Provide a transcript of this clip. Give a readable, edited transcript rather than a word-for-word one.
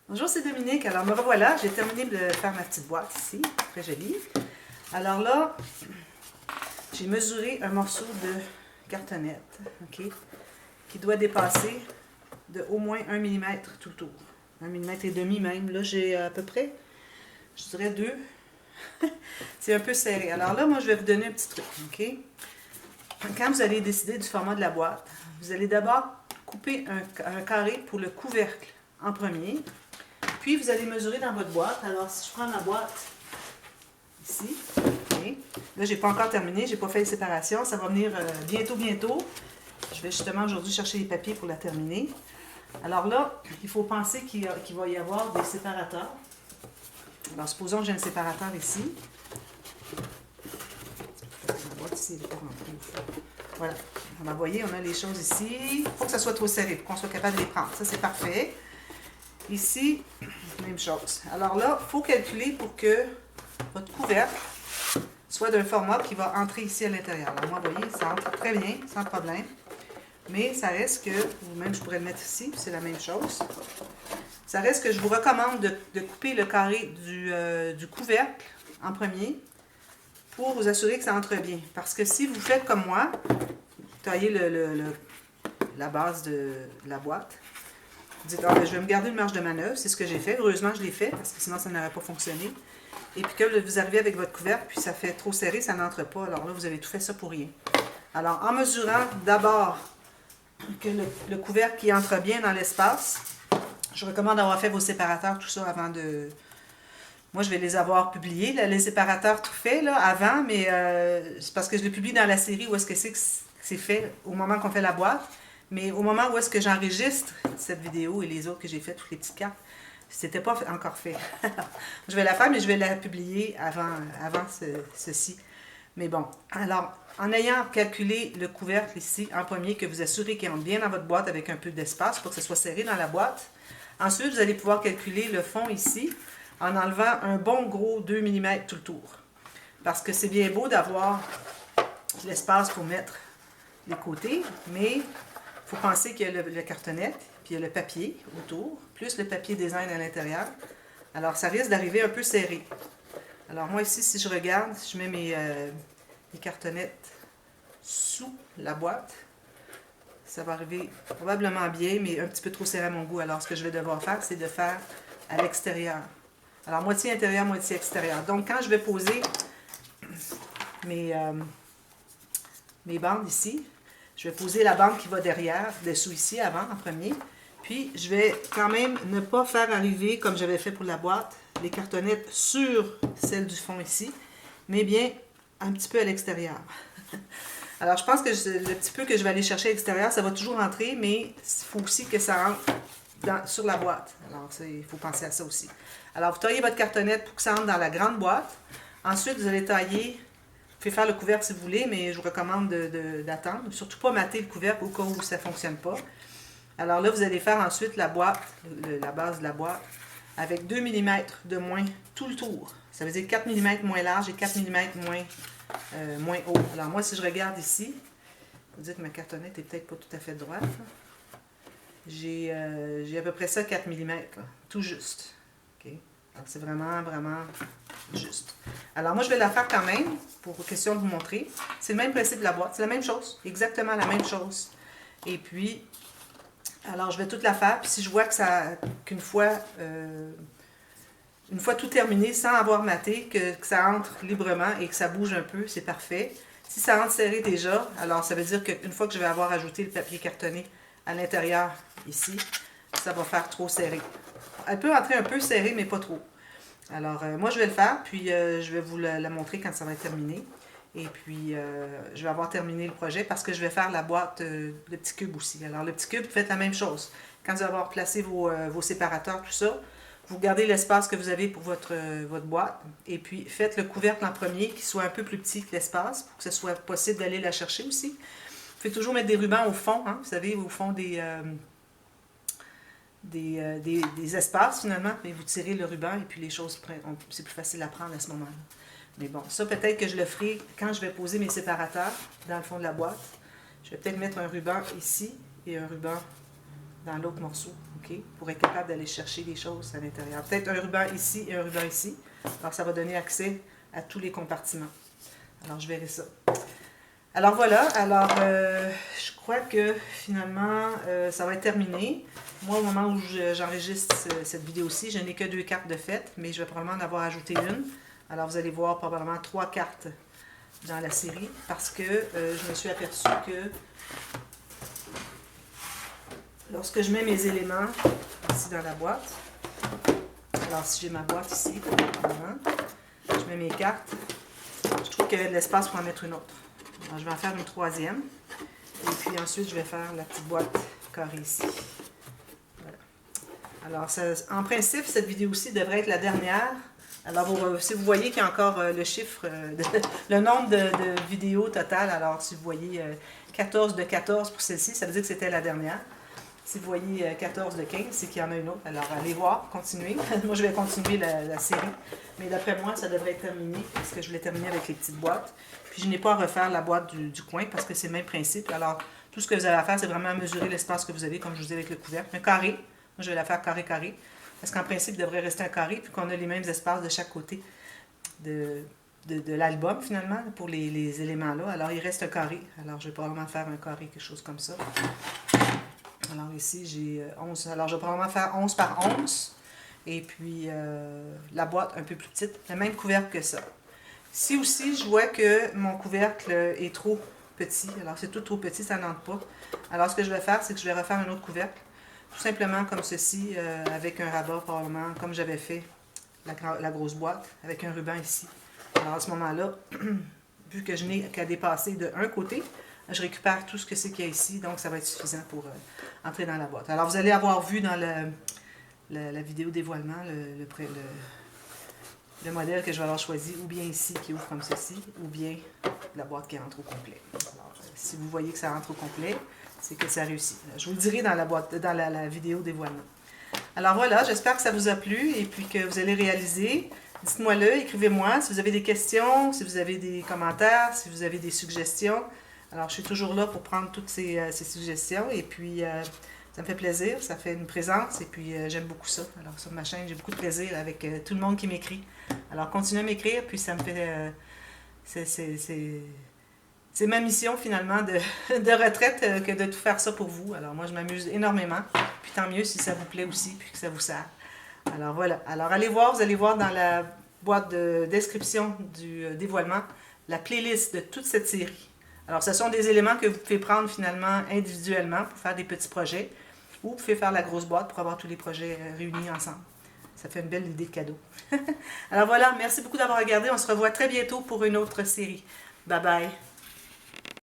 Bonjour, c'est Dominique. Alors me revoilà, j'ai terminé de faire ma petite boîte ici, très jolie. Alors là, j'ai mesuré un morceau de cartonnette, ok, qui doit dépasser de au moins 1 mm tout le tour. 1 mm et demi même. Là, j'ai à peu près, je dirais 2. C'est un peu serré. Alors là, moi, je vais vous donner un petit truc, ok? Quand vous allez décider du format de la boîte, vous allez d'abord couper un carré pour le couvercle en premier. Puis, vous allez mesurer dans votre boîte. Alors, si je prends ma boîte ici, okay. Là, je n'ai pas encore terminé, je n'ai pas fait les séparations. Ça va venir bientôt. Je vais justement aujourd'hui chercher les papiers pour la terminer. Alors là, il faut penser qu'il va y avoir des séparateurs. Alors, supposons que j'ai un séparateur ici. La boîte ici, elle est pas remplie. Voilà. Alors, vous voyez, on a les choses ici. Il faut que ça soit trop serré pour qu'on soit capable de les prendre. Ça, c'est parfait. Ici, même chose. Alors là, il faut calculer pour que votre couvercle soit d'un format qui va entrer ici à l'intérieur. Alors moi, vous voyez, ça entre très bien, sans problème. Mais ça reste que, ou même je pourrais le mettre ici, c'est la même chose. Ça reste que je vous recommande de couper le carré du couvercle en premier pour vous assurer que ça entre bien. Parce que si vous faites comme moi, vous taillez la base de la boîte, vous dites, ah, ben, je vais me garder une marge de manœuvre, c'est ce que j'ai fait. Heureusement, je l'ai fait, parce que sinon, ça n'aurait pas fonctionné. Et puis, que vous arrivez avec votre couvercle, puis ça fait trop serré, ça n'entre pas. Alors là, vous avez tout fait ça pour rien. Alors, en mesurant d'abord que le couvercle qui entre bien dans l'espace, je recommande d'avoir fait vos séparateurs, tout ça, avant de... Moi, je vais les avoir publiés, là, les séparateurs tout faits, là, avant, mais c'est parce que je les publie dans la série où est-ce que c'est fait au moment qu'on fait la boîte. Mais au moment où est-ce que j'enregistre cette vidéo et les autres que j'ai fait, toutes les petites cartes, c'était pas encore fait. Je vais la faire, mais je vais la publier avant ceci. Mais bon, alors, en ayant calculé le couvercle ici, en premier, que vous assurez qu'il entre bien dans votre boîte avec un peu d'espace pour que ce soit serré dans la boîte. Ensuite, vous allez pouvoir calculer le fond ici en enlevant un bon gros 2 mm tout le tour. Parce que c'est bien beau d'avoir l'espace pour mettre les côtés, mais il faut penser qu'il y a le cartonnette, puis il y a le papier autour, plus le papier design à l'intérieur. Alors, ça risque d'arriver un peu serré. Alors, moi ici, si je regarde, je mets mes cartonnettes sous la boîte. Ça va arriver probablement bien, mais un petit peu trop serré à mon goût. Alors, ce que je vais devoir faire, c'est de faire à l'extérieur. Alors, moitié intérieur, moitié extérieur. Donc, quand je vais poser mes bandes ici, je vais poser la bande qui va derrière, dessous ici, avant, en premier. Puis, je vais quand même ne pas faire arriver, comme j'avais fait pour la boîte, les cartonnettes sur celle du fond ici, mais bien un petit peu à l'extérieur. Alors, je pense que le petit peu que je vais aller chercher à l'extérieur, ça va toujours entrer, mais il faut aussi que ça entre sur la boîte. Alors, il faut penser à ça aussi. Alors, vous taillez votre cartonnette pour que ça entre dans la grande boîte. Ensuite, vous allez tailler... Vous pouvez faire le couvercle si vous voulez, mais je vous recommande d'attendre. Surtout pas mater le couvercle au cas où ça ne fonctionne pas. Alors là, vous allez faire ensuite la boîte, la base de la boîte, avec 2 mm de moins tout le tour. Ça veut dire 4 mm moins large et 4 mm moins haut. Alors moi, si je regarde ici, vous dites que ma cartonnette n'est peut-être pas tout à fait droite. J'ai à peu près ça, 4 mm, là, tout juste. Okay? Alors c'est vraiment juste. Alors moi, je vais la faire quand même, pour question de vous montrer. C'est le même principe de la boîte, c'est la même chose, exactement la même chose. Et puis, alors je vais toute la faire, puis si je vois qu'une fois tout terminé, sans avoir maté, que ça entre librement et que ça bouge un peu, c'est parfait. Si ça entre serré déjà, alors ça veut dire qu'une fois que je vais avoir ajouté le papier cartonné à l'intérieur, ici, ça va faire trop serré. Elle peut entrer un peu serrée, mais pas trop. Alors, moi, je vais le faire, puis je vais vous la montrer quand ça va être terminé. Et puis, je vais avoir terminé le projet parce que je vais faire la boîte, le petit cube aussi. Alors, le petit cube, vous faites la même chose. Quand vous allez avoir placé vos séparateurs, tout ça, vous gardez l'espace que vous avez pour votre boîte. Et puis, faites le couvercle en premier, qui soit un peu plus petit que l'espace, pour que ce soit possible d'aller la chercher aussi. Vous pouvez toujours mettre des rubans au fond, hein, vous savez, au fond des espaces finalement, mais vous tirez le ruban et puis les choses, c'est plus facile à prendre à ce moment-là. Mais bon, ça peut-être que je le ferai quand je vais poser mes séparateurs dans le fond de la boîte. Je vais peut-être mettre un ruban ici et un ruban dans l'autre morceau, ok? Pour être capable d'aller chercher des choses à l'intérieur. Peut-être un ruban ici et un ruban ici. Alors, ça va donner accès à tous les compartiments. Alors, je verrai ça. Alors, voilà. Alors, je crois que finalement, ça va être terminé. Moi, au moment où j'enregistre cette vidéo-ci, je n'ai que 2 cartes de fête, mais je vais probablement en avoir ajouté une. Alors, vous allez voir probablement 3 cartes dans la série, parce que je me suis aperçue que lorsque je mets mes éléments ici dans la boîte, alors si j'ai ma boîte ici, je mets mes cartes, je trouve qu'il y a de l'espace pour en mettre une autre. Alors je vais en faire une 3e, et puis ensuite je vais faire la petite boîte carrée ici. Voilà. Alors en principe, cette vidéo-ci devrait être la dernière. Alors, si vous voyez qu'il y a encore le chiffre, le nombre de vidéos totales, alors si vous voyez 14 de 14 pour celle-ci, ça veut dire que c'était la dernière. Si vous voyez 14 de 15, c'est qu'il y en a une autre. Alors, allez voir, continuez. Moi, je vais continuer la série. Mais d'après moi, ça devrait être terminé, parce que je voulais terminer avec les petites boîtes. Puis, je n'ai pas à refaire la boîte du coin, parce que c'est le même principe. Alors, tout ce que vous avez à faire, c'est vraiment mesurer l'espace que vous avez, comme je vous dis avec le couvercle. Mais carré, moi, je vais la faire carré-carré. Parce qu'en principe, il devrait rester un carré, puis qu'on a les mêmes espaces de chaque côté de l'album, finalement, pour les éléments-là. Alors, il reste un carré. Alors, je vais probablement faire un carré, quelque chose comme ça. Alors, ici, j'ai 11. Alors, je vais probablement faire 11 par 11. Et puis, la boîte un peu plus petite. Le même couvercle que ça. Ici aussi, je vois que mon couvercle est trop petit. Alors, c'est tout trop petit, ça n'entre pas. Alors, ce que je vais faire, c'est que je vais refaire un autre couvercle. Tout simplement comme ceci, avec un rabat probablement, comme j'avais fait la grosse boîte, avec un ruban ici. Alors à ce moment-là, vu que je n'ai qu'à dépasser de un côté, je récupère tout ce que c'est qu'il y a ici, donc ça va être suffisant pour entrer dans la boîte. Alors vous allez avoir vu dans la vidéo dévoilement le modèle que je vais avoir choisi, ou bien ici qui ouvre comme ceci, ou bien la boîte qui rentre au complet. Alors, si vous voyez que ça rentre au complet, c'est que ça réussit. Je vous le dirai dans la vidéo dévoilement. Alors voilà, j'espère que ça vous a plu et puis que vous allez réaliser. Dites-moi-le, écrivez-moi si vous avez des questions, si vous avez des commentaires, si vous avez des suggestions. Alors, je suis toujours là pour prendre toutes ces suggestions et puis ça me fait plaisir, ça fait une présence et puis j'aime beaucoup ça. Alors, sur ma chaîne, j'ai beaucoup de plaisir avec tout le monde qui m'écrit. Alors, continuez à m'écrire, puis ça me fait... C'est ma mission finalement de retraite que de tout faire ça pour vous. Alors moi je m'amuse énormément. Puis tant mieux si ça vous plaît aussi, puis que ça vous sert. Alors voilà. Alors allez voir, vous allez voir dans la boîte de description du dévoilement la playlist de toute cette série. Alors ce sont des éléments que vous pouvez prendre finalement individuellement pour faire des petits projets. Ou vous pouvez faire la grosse boîte pour avoir tous les projets réunis ensemble. Ça fait une belle idée de cadeau. Alors voilà, merci beaucoup d'avoir regardé. On se revoit très bientôt pour une autre série. Bye bye.